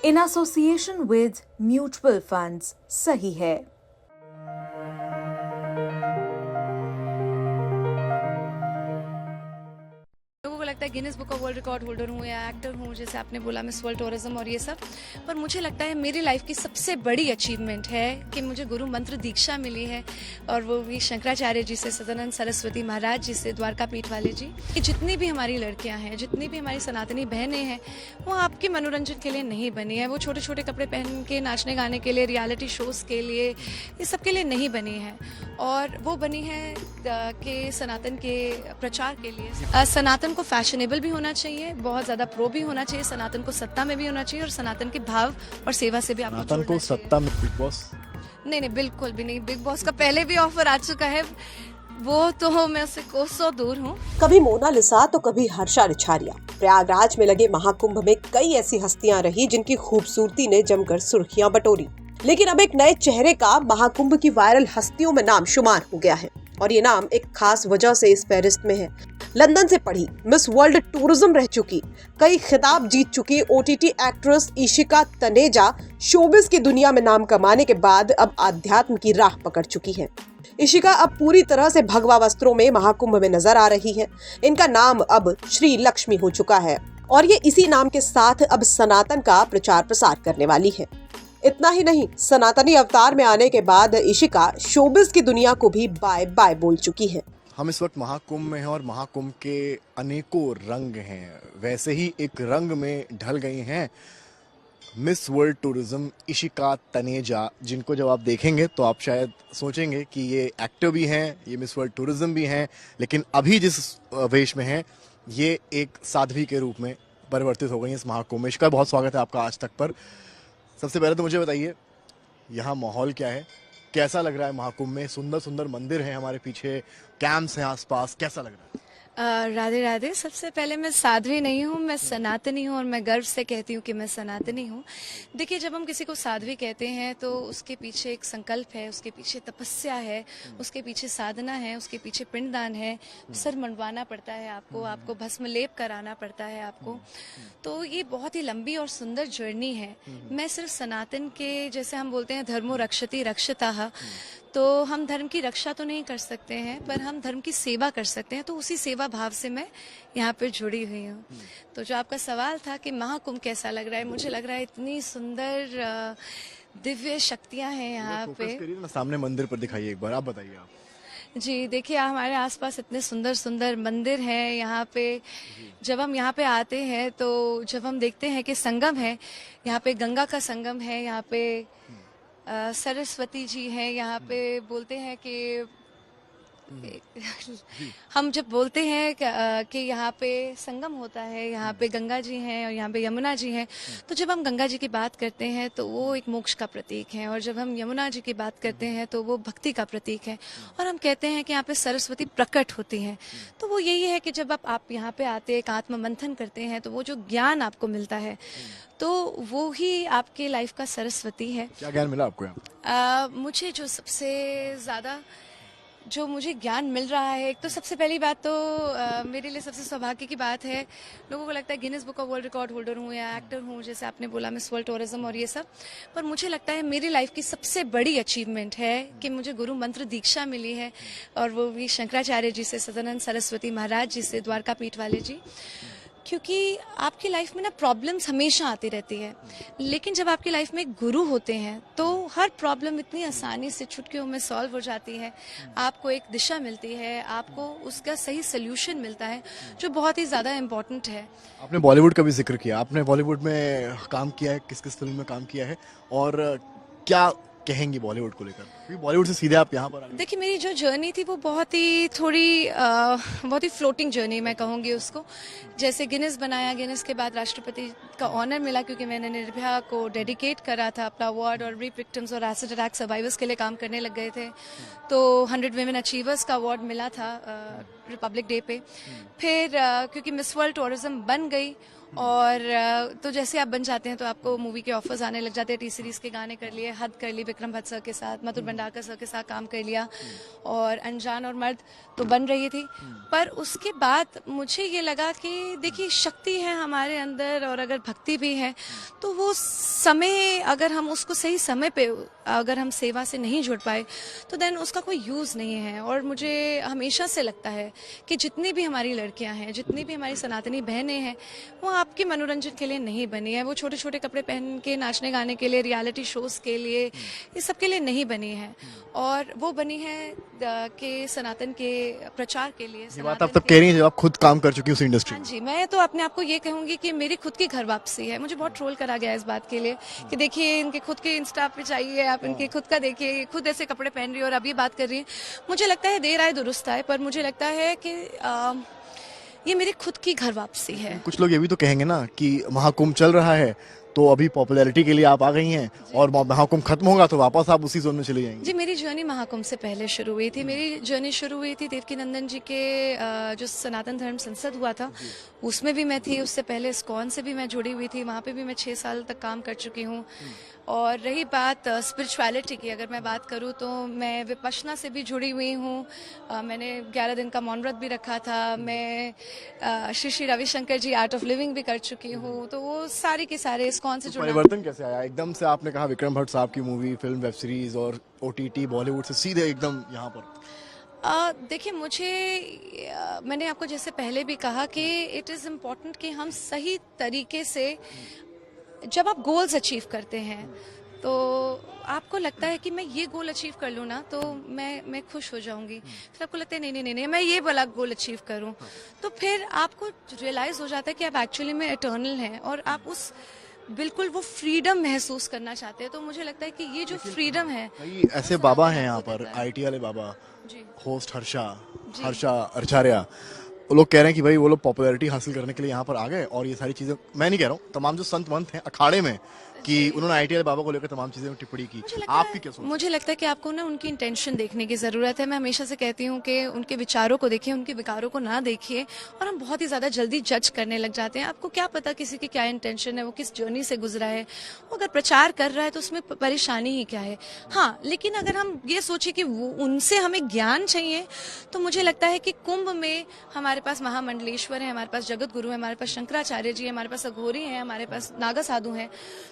in association with mutual funds. सही है। लोगों को लगता है Guinness book of world record holder हूँ या एक्टर हूँ, जैसे आपने बोला मिस वर्ल्ड टूरिज्म और ये सब, पर मुझे लगता है मेरी लाइफ की सबसे बड़ी अचीवमेंट है कि मुझे गुरु मंत्र दीक्षा मिली है, और वो भी शंकराचार्य जी से, सदानंद सरस्वती महाराज जी से, द्वारका पीठ वाले जी। कि जितनी भी हमारी लड़कियां हैं, जितनी भी हमारी सनातनी बहनें हैं, वो आपके मनोरंजन के लिए नहीं बनी है, वो छोटे छोटे कपड़े पहन के नाचने गाने के लिए, रियलिटी शोज़ के लिए, ये सब के लिए नहीं बनी है, और वो बनी है कि सनातन के प्रचार के लिए। सनातन को फैशनेबल भी होना चाहिए, बहुत ज़्यादा प्रो भी होना चाहिए, सनातन को सत्ता में भी होना चाहिए, और सनातन के भाव और सेवा से भी आपको सनातन को सत्ता में बिग बॉस नहीं, बिल्कुल भी नहीं। बिग बॉस का पहले भी ऑफर आ चुका है, वो तो मैं उससे कोसों दूर हूँ। कभी मोनालिसा तो कभी हर्षा रिछारिया। प्रयागराज में लगे महाकुंभ में कई ऐसी हस्तियां रही जिनकी खूबसूरती ने जमकर सुर्खियां बटोरी, लेकिन अब एक नए चेहरे का महाकुंभ की वायरल हस्तियों में नाम शुमार हो गया है, और ये नाम एक खास वजह से इस फहरिस्त में है। लंदन से पढ़ी, मिस वर्ल्ड टूरिज्म रह चुकी, कई खिताब जीत चुकी OTT actress Ishika Taneja showbiz की दुनिया में नाम कमाने के बाद अब आध्यात्म की राह पकड़ चुकी है। इशिका अब पूरी तरह से भगवा वस्त्रों में महाकुंभ में नजर आ रही है। इनका नाम अब श्री लक्ष्मी हो चुका है, और ये इसी नाम के साथ अब सनातन का प्रचार प्रसार करने वाली है। इतना ही नहीं, सनातनी अवतार में आने के बाद इशिका शोबिस की दुनिया को भी बाय बाय बोल चुकी है। हम इस वक्त महाकुंभ में हैं और महाकुंभ के अनेकों रंग हैं, वैसे ही एक रंग में ढल गई हैं miss world tourism Ishika Taneja, जिनको जब आप देखेंगे तो आप शायद सोचेंगे कि ये एक्टर भी हैं, ये मिस वर्ल्ड टूरिज्म भी हैं, लेकिन अभी जिस वेश में हैं ये एक साध्वी के रूप में परिवर्तित हो गई हैं इस महाकुंभ में। इशिका, बहुत स्वागत है आपका आज तक पर। सबसे पहले तो मुझे बताइए, यहाँ माहौल क्या है, कैसा लग रहा है महाकुंभ में? सुंदर सुंदर मंदिर हैं हमारे पीछे, कैंप्स हैं आसपास, कैसा लग रहा है? राधे राधे। सबसे पहले मैं साध्वी नहीं हूँ, मैं सनातनी हूँ, और मैं गर्व से कहती हूँ कि मैं सनातनी हूँ। देखिए, जब हम किसी को साध्वी कहते हैं तो उसके पीछे एक संकल्प है, उसके पीछे तपस्या है, उसके पीछे साधना है, उसके पीछे पिंडदान है, सर मंडवाना पड़ता है आपको भस्म लेप कराना पड़ता है आपको। तो ये बहुत ही लंबी और सुंदर जर्नी है। मैं सिर्फ सनातन के, जैसे हम बोलते हैं धर्मो रक्षति रक्षिताः, तो हम धर्म की रक्षा तो नहीं कर सकते हैं, पर हम धर्म की सेवा कर सकते हैं, तो उसी सेवा भाव से मैं यहाँ पे जुड़ी हुई हूँ। तो जो आपका सवाल था कि महाकुंभ कैसा लग रहा है, मुझे लग रहा है इतनी सुंदर दिव्य शक्तियाँ हैं यहाँ पे। सामने मंदिर पर दिखाइए एक बार, आप बताइए आप। जी देखिए, हमारे आसपास इतने सुंदर सुंदर मंदिर हैं यहाँ पे। जब हम यहाँ पे आते हैं तो जब हम देखते हैं कि संगम है, यहाँ पे गंगा का संगम है, यहाँ पे सरस्वती जी हैं, यहाँ पे बोलते हैं कि हम जब बोलते हैं कि यहाँ पे संगम होता है, यहाँ पे गंगा जी हैं और यहाँ पे यमुना जी हैं, तो जब हम गंगा जी की बात करते हैं तो वो एक मोक्ष का प्रतीक है, और जब हम यमुना जी की बात करते हैं तो वो भक्ति का प्रतीक है, और हम कहते हैं कि यहाँ पे सरस्वती प्रकट होती हैं। तो वो यही है कि जब आप यहाँ पे आते, एक आत्म मंथन करते हैं, तो वो जो ज्ञान आपको मिलता है, तो वो ही आपके लाइफ का सरस्वती है। क्या ज्ञान मिला आपको यहाँ? मुझे जो सबसे ज़्यादा जो मुझे ज्ञान मिल रहा है, एक तो सबसे पहली बात तो मेरे लिए सबसे सौभाग्य की बात है, लोगों को लगता है Guinness book of world record holder हूँ या एक्टर हूँ, जैसे आपने बोला मिस वर्ल्ड टूरिज्म और ये सब, पर मुझे लगता है मेरी लाइफ की सबसे बड़ी अचीवमेंट है कि मुझे गुरु मंत्र दीक्षा मिली है, और वो भी शंकराचार्य जी से, सदानंद सरस्वती महाराज जी से, द्वारका पीठ वाले जी। क्योंकि आपकी लाइफ में ना प्रॉब्लम्स हमेशा आती रहती है, लेकिन जब आपकी लाइफ में एक गुरु होते हैं तो हर प्रॉब्लम इतनी आसानी से चुटकियों में सॉल्व हो जाती है। आपको एक दिशा मिलती है, आपको उसका सही सोल्यूशन मिलता है, जो बहुत ही ज़्यादा इम्पोर्टेंट है। आपने बॉलीवुड का भी जिक्र किया, आपने बॉलीवुड में काम किया है, किस किस फिल्म में काम किया है, और क्या कहेंगी बॉलीवुड को लेकर? क्योंकि बॉलीवुड से सीधे आप यहाँ पर आ गए। देखिए, मेरी जो जर्नी थी वो बहुत ही फ्लोटिंग जर्नी मैं कहूँगी उसको। जैसे गिनीज बनाया, गिनीज के बाद राष्ट्रपति का ऑनर मिला, क्योंकि मैंने निर्भया को डेडिकेट करा था अपना अवार्ड, और रेप विक्टिम्स और एसिड अटैक सर्वाइवर्स के लिए काम करने लग गए थे, तो 100 वुमेन अचीवर्स का अवार्ड मिला था रिपब्लिक डे पे। फिर क्योंकि मिस वर्ल्ड टूरिज्म बन गई, और तो जैसे आप बन जाते हैं तो आपको मूवी के ऑफर्स आने लग जाते हैं, टी सीरीज के गाने कर लिए, हद कर ली, विक्रम भट्ट सर के साथ, मधुर भंडारकर सर के साथ काम कर लिया, और अनजान और मर्द तो बन रही थी। पर उसके बाद मुझे ये लगा कि देखिए शक्ति है हमारे अंदर, और अगर भक्ति भी है तो वो समय, अगर हम उसको सही समय पे अगर हम सेवा से नहीं जुड़ पाए तो देन उसका कोई यूज़ नहीं है। और मुझे हमेशा से लगता है कि जितनी भी हमारी लड़कियां हैं, जितनी भी हमारी सनातनी बहनें हैं, वो आपके मनोरंजन के लिए नहीं बनी है, वो छोटे छोटे कपड़े पहन के नाचने गाने के लिए, रियलिटी शोज़ के लिए, ये सब के लिए नहीं बनी है, और वो बनी है कि सनातन के प्रचार के लिए। ये बात आप तब कह रही हैं जब आप खुद काम कर चुकी हैं उस इंडस्ट्री हाँ में। जी, मैं तो अपने आप को ये कहूंगी कि मेरी खुद की घर वापसी है। मुझे बहुत ट्रोल करा गया इस बात के लिए कि देखिए इनके खुद के इंस्टा पे चाहिए, आप इनके खुद का देखिए, खुद ऐसे कपड़े पहन रही है और अब ये बात कर रही है। मुझे लगता है देर आए दुरुस्त आए, पर मुझे लगता है कि ये मेरी खुद की घर वापसी है। कुछ लोग ये भी तो कहेंगे ना कि महाकुंभ चल रहा है तो अभी पॉपुलैरिटी के लिए आप आ गई हैं, और महाकुंभ खत्म होगा तो वापस आप उसी जोन में चली जाएंगी। जी, मेरी जर्नी महाकुंभ से पहले शुरू हुई थी। मेरी जर्नी शुरू हुई थी देवकीनंदन जी के जो सनातन धर्म संसद हुआ था उसमें भी मैं थी। उससे पहले इस्कॉन से भी मैं जुड़ी हुई थी, वहाँ पे भी मैं 6 साल तक काम कर चुकी हूँ। और रही बात स्पिरिचुअलिटी की, अगर मैं बात करूँ तो मैं विपश्यना से भी जुड़ी हुई हूँ। मैंने 11 दिन का मौन व्रत भी रखा था। मैं श्री श्री रविशंकर जी आर्ट ऑफ लिविंग भी कर चुकी हूँ। तो वो सारी के सारे इस्कॉन से जुड़ना। परिवर्तन कैसे आया एकदम से? आपने कहा विक्रम भट्ट साहब की मूवी, फिल्म, वेब सीरीज और OTT बॉलीवुड से सीधे एकदम यहाँ पर। देखिए मैंने आपको जैसे पहले भी कहा कि इट इज़ इम्पॉर्टेंट कि हम सही तरीके से, जब आप गोल्स अचीव करते हैं तो आपको लगता है कि मैं ये गोल अचीव कर लूँ ना तो मैं खुश हो जाऊंगी। फिर आपको लगता है नहीं मैं ये वाला गोल अचीव करूँ, तो फिर आपको रियलाइज हो जाता है कि आप एक्चुअली में इटर्नल हैं और आप उस बिल्कुल वो फ्रीडम महसूस करना चाहते हैं। तो मुझे लगता है कि ये जो फ्रीडम है, कई ऐसे बाबा हैं यहाँ पर, IT वाले बाबा, होस्ट हर्षा आचार्य, वो लोग कह रहे हैं कि भाई वो लोग पॉपुलैरिटी हासिल करने के लिए यहाँ पर आ गए, और ये सारी चीजें, मैं नहीं कह रहा हूँ, तमाम जो संत मंत हैं अखाड़े में, कि उन्होंने IT वाले बाबा को लेकर तमाम चीजें में टिप्पणी की। आपकी क्या सोच? मुझे लगता है कि आपको ना उनकी इंटेंशन देखने की जरूरत है। मैं हमेशा से कहती हूँ कि उनके विचारों को देखिए, उनके विकारों को ना देखिए। और हम बहुत ही ज्यादा जल्दी जज करने लग जाते हैं। आपको क्या पता किसी की क्या इंटेंशन है, वो किस जर्नी से गुजरा है, वो अगर प्रचार कर रहा है तो उसमें परेशानी ही क्या है। हाँ, लेकिन अगर हम ये सोचे कि वो उनसे हमें ज्ञान चाहिए, तो मुझे लगता है कि कुंभ में हमारे पास महामंडलेश्वर है, हमारे पास जगत गुरु है, हमारे पास शंकराचार्य जी है, हमारे पास अघोरी है, हमारे पास नागा साधु हैं,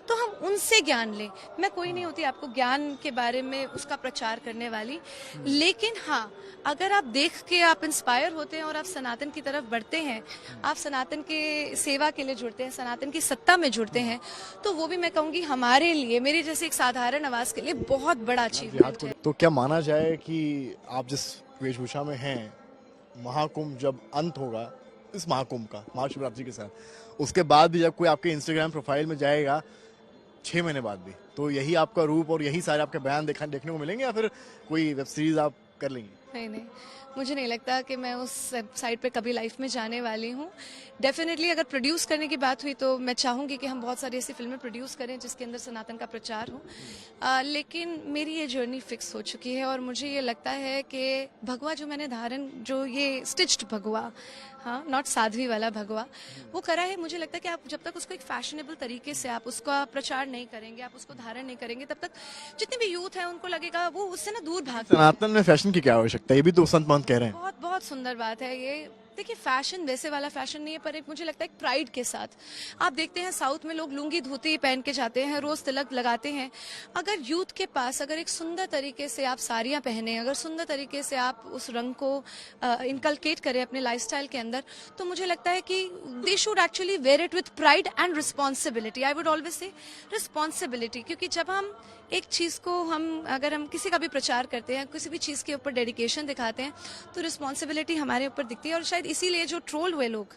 तो हम उनसे ज्ञान लें। मैं कोई नहीं होती आपको ज्ञान के बारे में उसका प्रचार करने वाली, लेकिन हाँ, अगर आप देख के आप इंस्पायर होते हैं और आप सनातन की तरफ बढ़ते हैं, आप सनातन के सेवा के लिए जुड़ते हैं, सनातन की सत्ता में जुड़ते हैं, तो वो भी मैं कहूँगी हमारे लिए, मेरे जैसे एक साधारण आवाज के लिए बहुत बड़ा अचीवमेंट है। तो क्या माना जाए कि आप जिस वेशभूषा में हैं, महाकुंभ जब अंत होगा इस महाकुंभ का, महाशिवरात्रि के साथ, उसके बाद भी जब कोई आपके इंस्टाग्राम प्रोफाइल में जाएगा 6 महीने बाद भी, तो यही आपका रूप और यही सारे आपके बयान देखने को मिलेंगे, या फिर कोई वेब सीरीज आप कर लेंगी? नहीं, मुझे नहीं लगता कि मैं उस साइड पे कभी लाइफ में जाने वाली हूँ। डेफिनेटली अगर प्रोड्यूस करने की बात हुई तो मैं चाहूँगी कि हम बहुत सारी ऐसी फिल्में प्रोड्यूस करें जिसके अंदर सनातन का प्रचार हो। लेकिन मेरी ये जर्नी फिक्स हो चुकी है, और मुझे ये लगता है कि भगवा जो मैंने धारण, जो ये स्टिच्ड भगवा, हाँ, नॉट साध्वी वाला भगवा, वो करा है। मुझे लगता है कि आप जब तक उसको एक फैशनेबल तरीके से आप उसका प्रचार नहीं करेंगे, आप उसको धारण नहीं करेंगे, तब तक जितने भी यूथ है उनको लगेगा वो उससे ना दूर भाग। सनातन में फैशन की क्या आवश्यकता है, ये भी तो संत महंत कह रहे हैं। बहुत बहुत सुंदर बात है ये। देखिए, फैशन वैसे वाला फैशन नहीं है, पर एक मुझे लगता है एक प्राइड के साथ आप देखते हैं साउथ में लोग लुंगी धोती पहन के जाते हैं, रोज तिलक लगाते हैं। अगर यूथ के पास अगर एक सुंदर तरीके से आप साड़ियाँ पहने, अगर सुंदर तरीके से आप उस रंग को इनकलकेट करें अपने लाइफस्टाइल के अंदर, तो मुझे लगता है कि they should actually wear it with pride and responsibility. I would always say responsibility, क्योंकि जब हम एक चीज़ को अगर हम किसी का भी प्रचार करते हैं, किसी भी चीज़ के ऊपर डेडिकेशन दिखाते हैं, तो रिस्पॉन्सिबिलिटी हमारे ऊपर दिखती है। और शायद इसीलिए जो ट्रोल हुए लोग,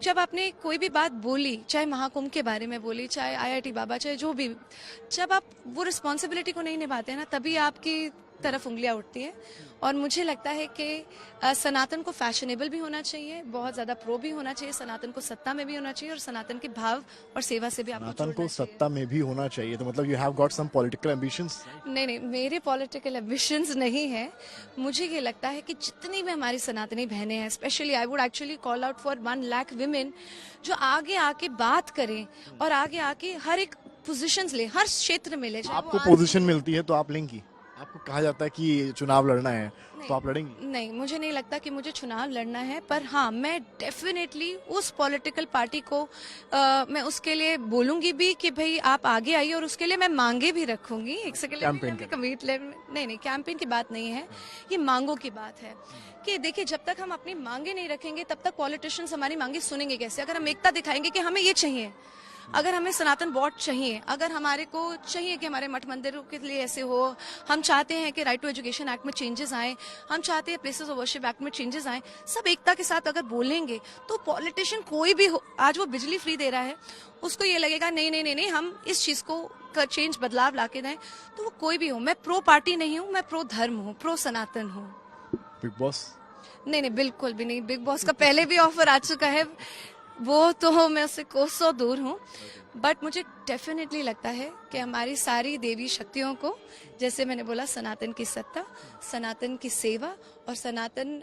जब आपने कोई भी बात बोली, चाहे महाकुंभ के बारे में बोली, चाहे IIT बाबा, चाहे जो भी, जब आप वो रिस्पॉन्सिबिलिटी को नहीं निभाते हैं ना, तभी आपकी तरफ उंगलियां उठती हैं। और मुझे लगता है कि सनातन को फैशनेबल भी होना चाहिए, बहुत ज़्यादा प्रो भी होना चाहिए, सनातन को सत्ता में भी होना चाहिए, और सनातन के भाव और सेवा से भी आपको सनातन को जोड़ना चाहिए। सत्ता में भी होना चाहिए, तो मतलब you have got some political ambitions? नहीं, मेरे पॉलिटिकल एम्बिशंस नहीं है। मुझे ये लगता है कि जितनी भी हमारी सनातनी बहनें हैं, specially I would actually call out for 1 lakh women, जो आगे आके बात करें और आगे आके हर एक पोजीशंस ले, हर क्षेत्र में ले, चाहे वो आपको पोजीशन मिलती है तो आप लेंगी? आपको कहा जाता है कि चुनाव लड़ना है तो आप लड़ेंगी? नहीं, मुझे नहीं लगता कि मुझे चुनाव लड़ना है, पर हाँ मैं डेफिनेटली उस पॉलिटिकल पार्टी को मैं उसके लिए बोलूंगी भी कि भाई आप आगे आइए, और उसके लिए मैं मांगे भी रखूंगी। एक सेकंड, नहीं, कैंपेन की बात नहीं है, ये मांगों की बात है कि देखिए जब तक हम अपनी मांगे नहीं रखेंगे तब तक पॉलिटिशियंस हमारी मांगे सुनेंगे कैसे? अगर हम एकता दिखाएंगे कि हमें ये चाहिए, अगर हमें सनातन बोर्ड चाहिए, अगर हमारे को चाहिए कि हमारे मठ मंदिरों के लिए ऐसे हो, हम चाहते हैं कि राइट टू एजुकेशन एक्ट में चेंजेस आए, हम चाहते हैं प्लेसेस ऑफ वर्शिप एक्ट में चेंजेस आए, सब एकता के साथ अगर बोलेंगे तो पॉलिटिशियन कोई भी हो, आज वो बिजली फ्री दे रहा है, उसको ये लगेगा नहीं नहीं नहीं नहीं हम इस चीज को चेंज बदलाव ला के दें, तो वो कोई भी हो। मैं प्रो पार्टी नहीं हूँ, मैं प्रो धर्म हूँ, प्रो सनातन हूँ। Big boss? नहीं, बिल्कुल भी नहीं। बिग बॉस का पहले भी ऑफर आ चुका है, वो तो मैं उससे कोसों दूर हूँ, बट मुझे डेफिनेटली लगता है कि हमारी सारी देवी शक्तियों को, जैसे मैंने बोला, सनातन की सत्ता, सनातन की सेवा और सनातन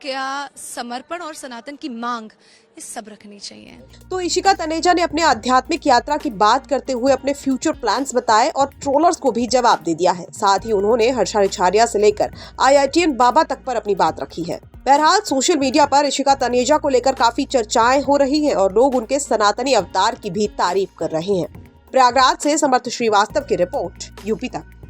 का समर्पण और सनातन की मांग, ये सब रखनी चाहिए। तो इशिका तनेजा ने अपने आध्यात्मिक यात्रा की बात करते हुए अपने फ्यूचर प्लान्स बताए और ट्रोलर्स को भी जवाब दे दिया है। साथ ही उन्होंने हर्षा रिछारिया से लेकर IITN बाबा तक पर अपनी बात रखी है। बहरहाल सोशल मीडिया पर इशिका तनेजा को लेकर काफी चर्चाएं हो रही हैं और लोग उनके सनातनी अवतार की भी तारीफ कर रहे हैं। प्रयागराज से समर्थ श्रीवास्तव की रिपोर्ट, यूपी तक।